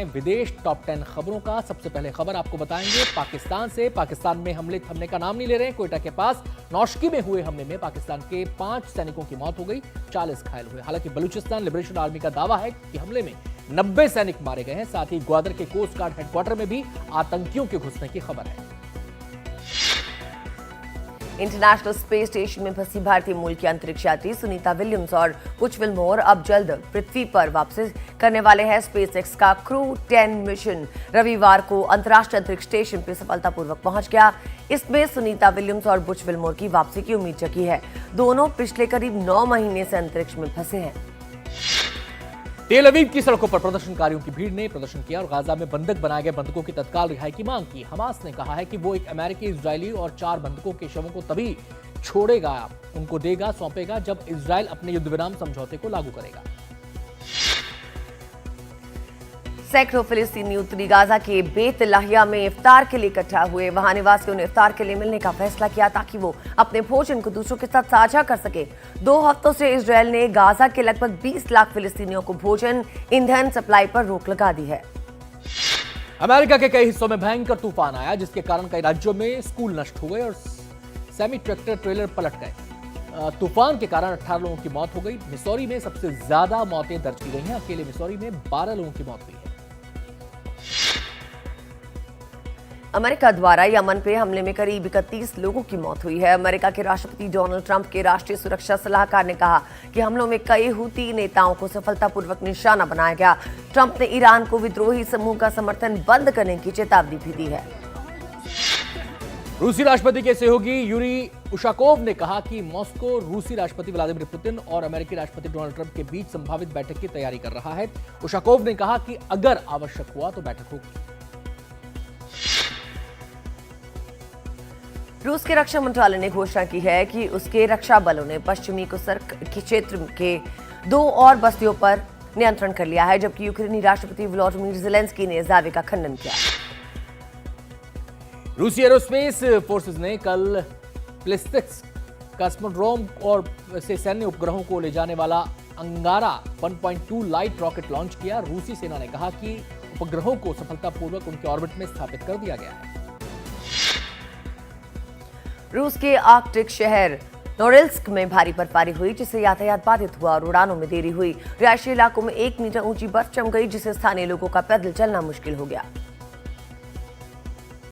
विदेश टॉप 10 खबरों का सबसे पहले खबर आपको बताएंगे पाकिस्तान से। पाकिस्तान में हमले थमने का नाम नहीं ले रहे हैं। क्वेटा के पास नौशकी में हुए हमले में पाकिस्तान के 5 सैनिकों की मौत हो गई, 40 घायल हुए। हालांकि बलूचिस्तान लिबरेशन आर्मी का दावा है कि हमले में 90 सैनिक मारे गए हैं। साथ ही ग्वादर के कोस्ट गार्ड हेडक्वार्टर में भी आतंकियों के घुसने की खबर है। इंटरनेशनल स्पेस स्टेशन में फंसी भारतीय मूल की अंतरिक्ष यात्री सुनीता विलियम्स और बुच विल्मोर अब जल्द पृथ्वी पर वापसी करने वाले हैं। स्पेसएक्स का क्रू 10 मिशन रविवार को अंतर्राष्ट्रीय अंतरिक्ष स्टेशन पर सफलतापूर्वक पहुंच गया। इसमें सुनीता विलियम्स और बुच विल्मोर की वापसी की उम्मीद जगी है। दोनों पिछले करीब 9 महीने से अंतरिक्ष में फंसे हैं। तेल अवीव की सड़कों पर प्रदर्शनकारियों की भीड़ ने प्रदर्शन किया और गाजा में बंधक बनाए गए बंधकों की तत्काल रिहाई की मांग की। हमास ने कहा है कि वो एक अमेरिकी, इजरायली और 4 बंधकों के शवों को तभी छोड़ेगा, उनको देगा, सौंपेगा जब इजरायल अपने युद्ध विराम समझौते को लागू करेगा। सैकड़ों फिलिस्तीनी उत्तरी गाजा के बेत लाहिया में इफ्तार के लिए इकट्ठा हुए। वहां निवासियों ने इफ्तार के लिए मिलने का फैसला किया ताकि वो अपने भोजन को दूसरों के साथ साझा कर सके। 2 हफ्तों से इजरायल ने गाजा के लगभग 20 लाख फिलिस्तीनियों को भोजन, ईंधन सप्लाई पर रोक लगा दी है। अमेरिका के कई हिस्सों में भयंकर तूफान आया, जिसके कारण कई राज्यों में स्कूल नष्ट हो गए और सेमी ट्रैक्टर ट्रेलर पलट गए। तूफान के कारण 18 लोगों की मौत हो गई। मिसौरी में सबसे ज्यादा मौतें दर्ज की गई हैं। अकेले मिसौरी में 12 लोगों की मौत हुई है। अमेरिका द्वारा यमन पे हमले में करीब 31 लोगों की मौत हुई है। अमेरिका के राष्ट्रपति डोनाल्ड ट्रंप के राष्ट्रीय सुरक्षा सलाहकार ने कहा कि हमलों में कई हुती नेताओं को सफलतापूर्वक निशाना बनाया गया। ट्रंप ने ईरान को विद्रोही समूह का समर्थन बंद करने की चेतावनी भी दी है। रूसी राष्ट्रपति के सहयोगी यूरी उशाकोव ने कहा कि मॉस्को रूसी राष्ट्रपति व्लादिमीर पुतिन और अमेरिकी राष्ट्रपति डोनाल्ड ट्रंप के बीच संभावित बैठक की तैयारी कर रहा है। उशाकोव ने कहा कि अगर आवश्यक हुआ तो बैठक होगी। रूस के रक्षा मंत्रालय ने घोषणा की है कि उसके रक्षा बलों ने पश्चिमी कुर्स्क के क्षेत्र के 2 और बस्तियों पर नियंत्रण कर लिया है, जबकि यूक्रेनी राष्ट्रपति वोलोदिमीर ज़ेलेंस्की ने इस दावे का खंडन किया। रूसी एरोस्पेस फोर्सेस ने कल प्लेस्टिक्स कॉस्मोड्रोम और से सैन्य उपग्रहों को ले जाने वाला अंगारा 1.2 लाइट रॉकेट लॉन्च किया। रूसी सेना ने कहा कि उपग्रहों को सफलतापूर्वक उनके ऑर्बिट में स्थापित कर दिया गया है। रूस के आर्कटिक शहर नोरिल्स्क में भारी बर्फबारी हुई, जिससे यातायात बाधित हुआ और उड़ानों में देरी हुई। रिहायशी इलाकों में 1 मीटर ऊंची बर्फ जम गई, जिससे स्थानीय लोगों का पैदल चलना मुश्किल हो गया।